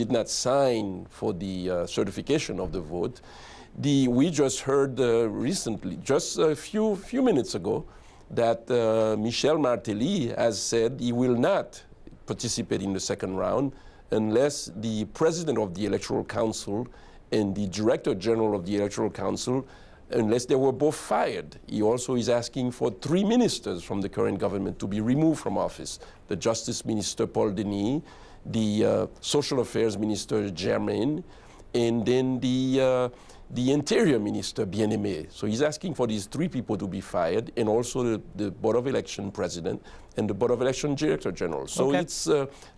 did not sign for the certification of the vote. We just heard recently, just a few minutes ago, that Michel Martelly has said he will not participate in the second round unless the president of the Electoral Council and the Director General of the Electoral Council, unless they were both fired. He also is asking for 3 ministers from the current government to be removed from office. The Justice Minister, Paul Denis, the Social Affairs Minister, Germain, and then the Interior Minister, Bien-Aimé. So he's asking for these 3 people to be fired, and also the Board of Election President and the Board of Election Director General. So it's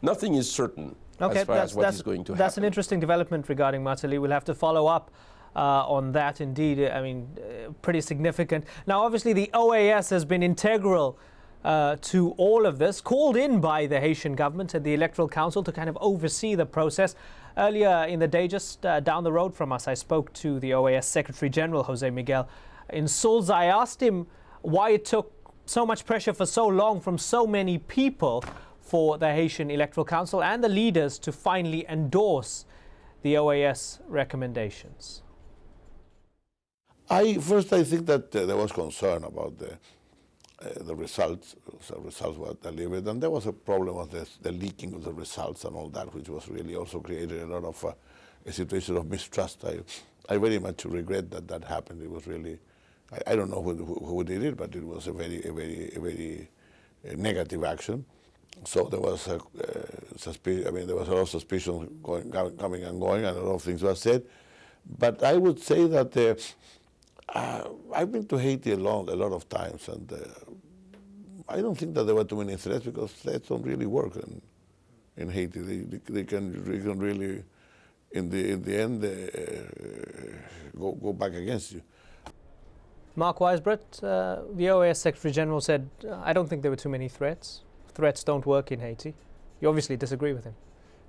nothing is certain as far as what is going to happen. That's an interesting development regarding Martelly. We'll have to follow up on that indeed. I mean, pretty significant. Now, obviously, the OAS has been integral to all of this, called in by the Haitian government and the Electoral Council to kind of oversee the process. Earlier in the day, just down the road from us, I spoke to the OAS Secretary General, Jose Miguel Insulza. I asked him why it took so much pressure for so long from so many people for the Haitian Electoral Council and the leaders to finally endorse the OAS recommendations. First, I think that there was concern about the results. The results were delivered, and there was a problem of the leaking of the results and all that, which was really also created a lot of a situation of mistrust. I very much regret that that happened. It was really, I don't know who did it, but it was a very negative action. So there was there was a lot of suspicion coming and going, and a lot of things were said. But I would say that I've been to Haiti a lot of times, and I don't think that there were too many threats, because threats don't really work in Haiti. They can really, in the end, go back against you. Mark Weisbrot, the OAS Secretary General, said, I don't think there were too many threats. Threats don't work in Haiti. You obviously disagree with him.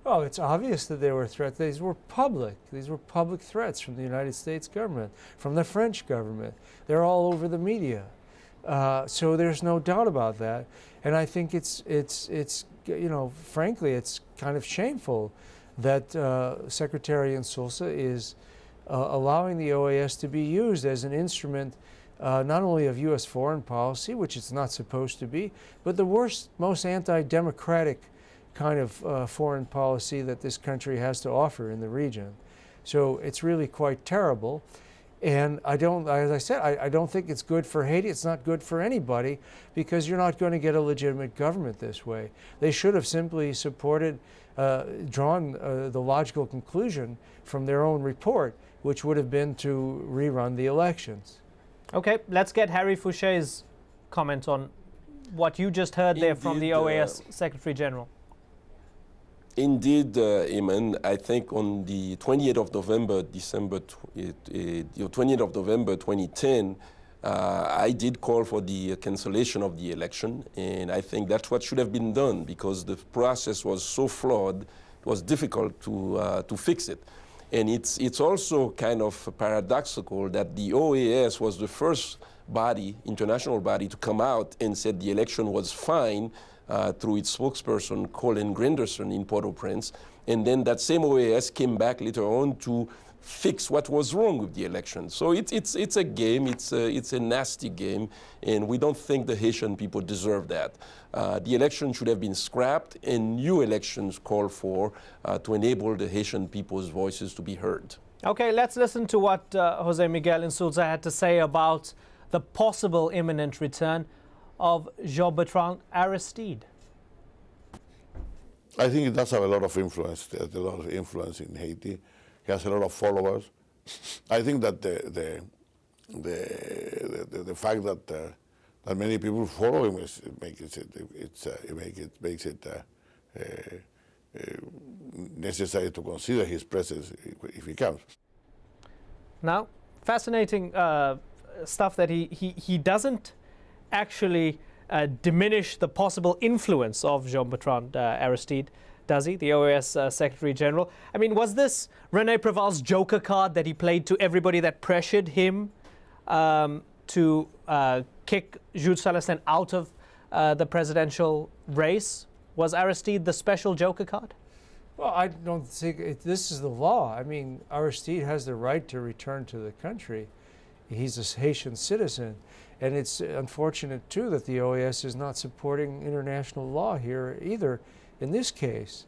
Oh, it's obvious that there were threats. These were public. These were public threats from the United States government, from the French government. They're all over the media. So there's no doubt about that. And I think it's you know, frankly, it's kind of shameful that Secretary Insulza is allowing the OAS to be used as an instrument not only of U.S. foreign policy, which it's not supposed to be, but the worst, most anti-democratic kind of foreign policy that this country has to offer in the region. So it's really quite terrible. And as I said, I don't think it's good for Haiti. It's not good for anybody, because you're not going to get a legitimate government this way. They should have simply supported, drawn the logical conclusion from their own report, which would have been to rerun the elections. Okay, let's get Harry Fouché's comment on what you just heard there from the OAS Secretary General. Indeed, Eamon, I think on the 28th of November, 20th of November 2010, I did call for the cancellation of the election, and I think that's what should have been done, because the process was so flawed, it was difficult to fix it. And it's also kind of paradoxical that the OAS was the first body, international body, to come out and said the election was fine, through its spokesperson, Colin Grinderson, in Port-au-Prince. And then that same OAS came back later on to fix what was wrong with the election. So it's a game, it's a nasty game, and we don't think the Haitian people deserve that. The election should have been scrapped, and new elections called for to enable the Haitian people's voices to be heard. Okay, let's listen to what Jose Miguel Insulza had to say about the possible imminent return of Jean-Bertrand Aristide. I think it does have a lot of influence. There's a lot of influence in Haiti. He has a lot of followers. I think that the fact that many people follow him makes it necessary to consider his presence if he comes. Now, fascinating stuff that he doesn't actually diminish the possible influence of Jean-Bertrand Aristide, does he, the OAS Secretary General? I mean, was this René Préval's joker card that he played to everybody that pressured him to kick Jules Celestin out of the presidential race? Was Aristide the special joker card? Well, I don't think this is the law. I mean, Aristide has the right to return to the country. He's a Haitian citizen. And it's unfortunate, too, that the OAS is not supporting international law here either in this case.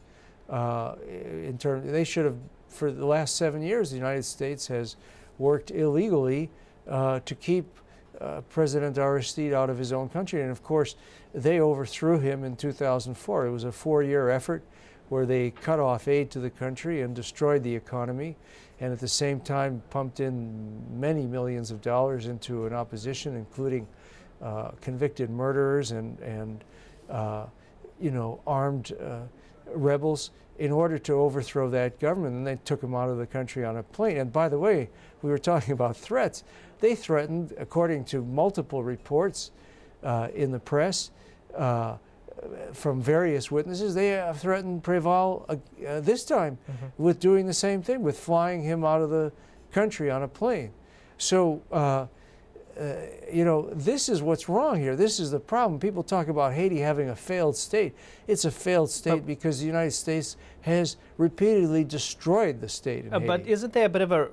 They should have, for the last 7 years, the United States has worked illegally to keep President Aristide out of his own country. And of course, they overthrew him in 2004. It was a 4-year effort where they cut off aid to the country and destroyed the economy, and at the same time pumped in many millions of dollars into an opposition, including convicted murderers and armed rebels, in order to overthrow that government. And they took him out of the country on a plane. And by the way, we were talking about threats. They threatened, according to multiple reports in the press, from various witnesses, they threatened Préval this time with doing the same thing, with flying him out of the country on a plane. So, this is what's wrong here. This is the problem. People talk about Haiti having a failed state. It's a failed state because the United States has repeatedly destroyed the state in Haiti. But isn't there a bit of a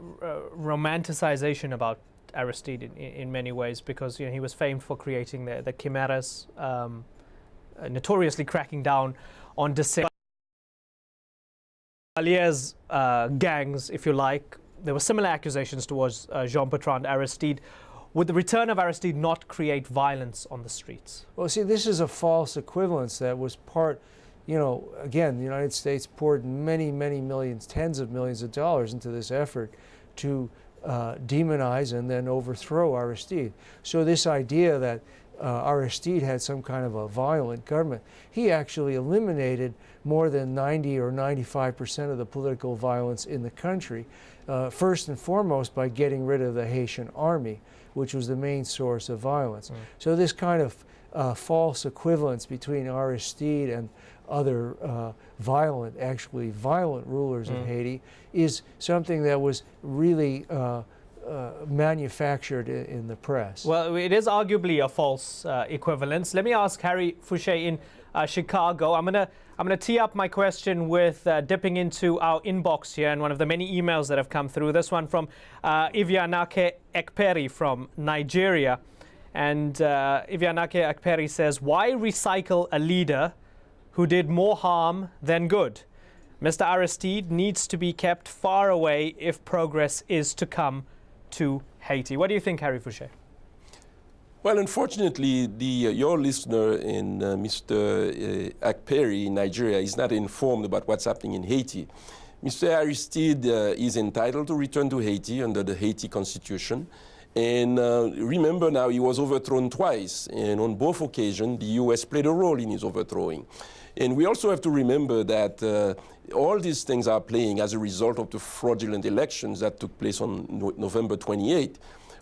romanticization about Aristide in many ways? Because he was famed for creating the chimeras, notoriously cracking down on dissent. Valier's gangs, if you like. There were similar accusations towards Jean-Bertrand Aristide. Would the return of Aristide not create violence on the streets? Well, see, this is a false equivalence that was part, again, the United States poured many, many millions, tens of millions of dollars into this effort to demonize and then overthrow Aristide. So this idea that Aristide had some kind of a violent government, he actually eliminated more than 90 or 95% of the political violence in the country, first and foremost by getting rid of the Haitian army, which was the main source of violence. So this kind of false equivalence between Aristide and other violent rulers of Haiti is something that was really manufactured in the press. Well, it is arguably a false equivalence. Let me ask Harry Fouché in Chicago. I'm gonna tee up my question with dipping into our inbox here and one of the many emails that have come through. This one from Ivianake Ekperi from Nigeria. And Ivianake Ekperi says, why recycle a leader who did more harm than good? Mr. Aristide needs to be kept far away if progress is to come to Haiti. What do you think, Harry Fouché? Well, unfortunately, your listener in Mr. Akperi in Nigeria is not informed about what's happening in Haiti. Mr. Aristide is entitled to return to Haiti under the Haiti Constitution. And remember now, he was overthrown twice. And on both occasions, the U.S. played a role in his overthrowing. And we also have to remember that all these things are playing as a result of the fraudulent elections that took place on November 28th.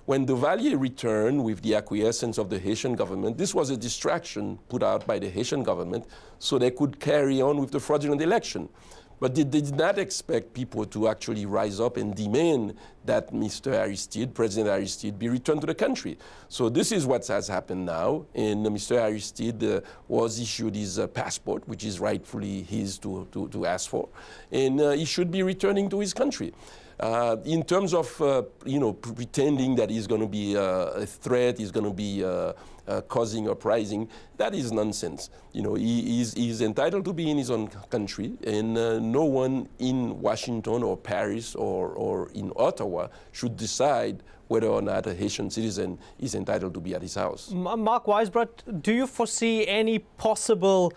When Duvalier returned with the acquiescence of the Haitian government, this was a distraction put out by the Haitian government so they could carry on with the fraudulent election. But they did not expect people to actually rise up and demand that Mr. Aristide, President Aristide, be returned to the country. So this is what has happened now. And Mr. Aristide was issued his passport, which is rightfully his to ask for. And he should be returning to his country. In terms of, pretending that he's going to be a threat, he's going to be causing uprising, that is nonsense. He's entitled to be in his own country, and no one in Washington or Paris or in Ottawa should decide whether or not a Haitian citizen is entitled to be at his house. Mark Weisbrot, do you foresee any possible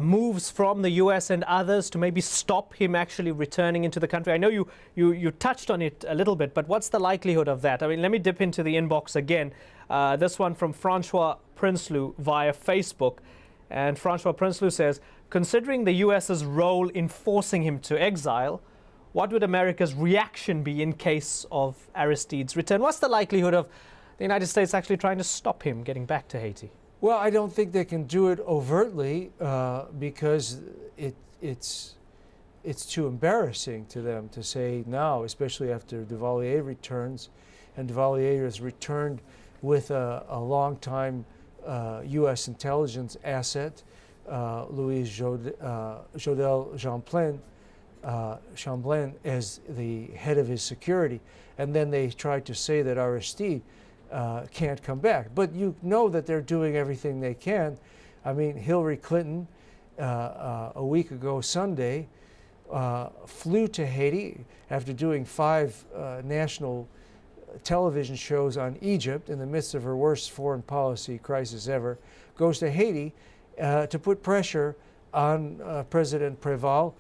moves from the U.S. and others to maybe stop him actually returning into the country? I know you touched on it a little bit, but what's the likelihood of that? I mean, let me dip into the inbox again. This one from Francois Prinsloo via Facebook. And Francois Prinsloo says, considering the U.S.'s role in forcing him to exile, what would America's reaction be in case of Aristide's return? What's the likelihood of the United States actually trying to stop him getting back to Haiti? Well, I don't think they can do it overtly because it's too embarrassing to them to say now, especially after Duvalier returns, and Duvalier has returned with a long-time U.S. intelligence asset Louise Jodel Champlain as the head of his security, and then they tried to say that Aristide can't come back. But you know that they're doing everything they can. I mean, Hillary Clinton, a week ago Sunday, flew to Haiti after doing 5 national television shows on Egypt in the midst of her worst foreign policy crisis ever, goes to Haiti to put pressure on President Préval,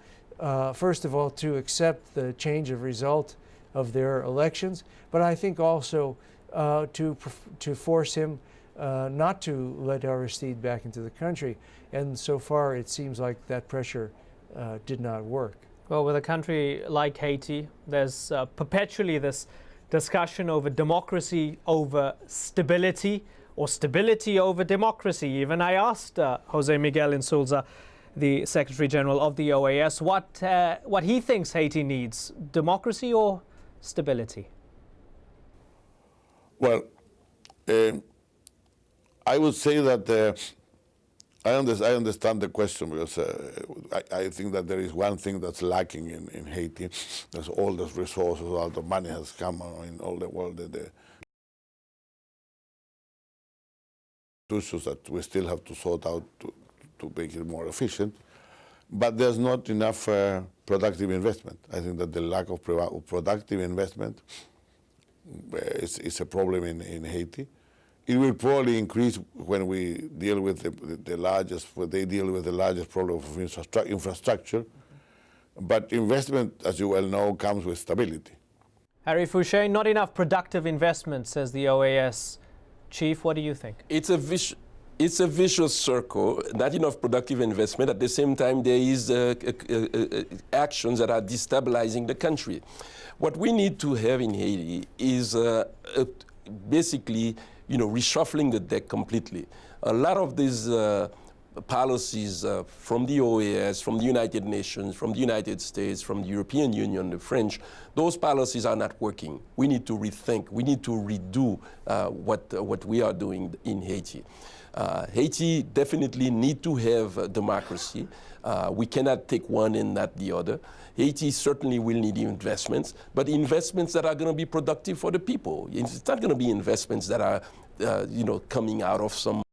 first of all, to accept the change of result of their elections, but I think also to force him not to let Aristide back into the country. And so far, it seems like that pressure did not work. Well, with a country like Haiti, there's perpetually this discussion over democracy over stability, or stability over democracy. Even I asked Jose Miguel Insulza, the Secretary General of the OAS, what he thinks Haiti needs, democracy or stability? Well, I would say that I understand the question, because I think that there is one thing that's lacking in Haiti. There's all the resources, all the money has come in all the world. The issues that we still have to sort out to make it more efficient. But there's not enough productive investment. I think that the lack of productive investment is a problem in Haiti. It will probably increase when we deal with when they deal with the largest problem of infrastructure. But investment, as you well know, comes with stability. Harry Fouché, not enough productive investment, says the OAS chief. What do you think? It's a vicious circle, not enough productive investment. At the same time, there is actions that are destabilizing the country. What we need to have in Haiti is basically, reshuffling the deck completely. A lot of these policies from the OAS, from the United Nations, from the United States, from the European Union, the French, those policies are not working. We need to rethink. We need to redo what we are doing in Haiti. Haiti definitely need to have democracy. We cannot take one and not the other. Haiti certainly will need investments, but investments that are going to be productive for the people. It's not going to be investments that are, coming out of some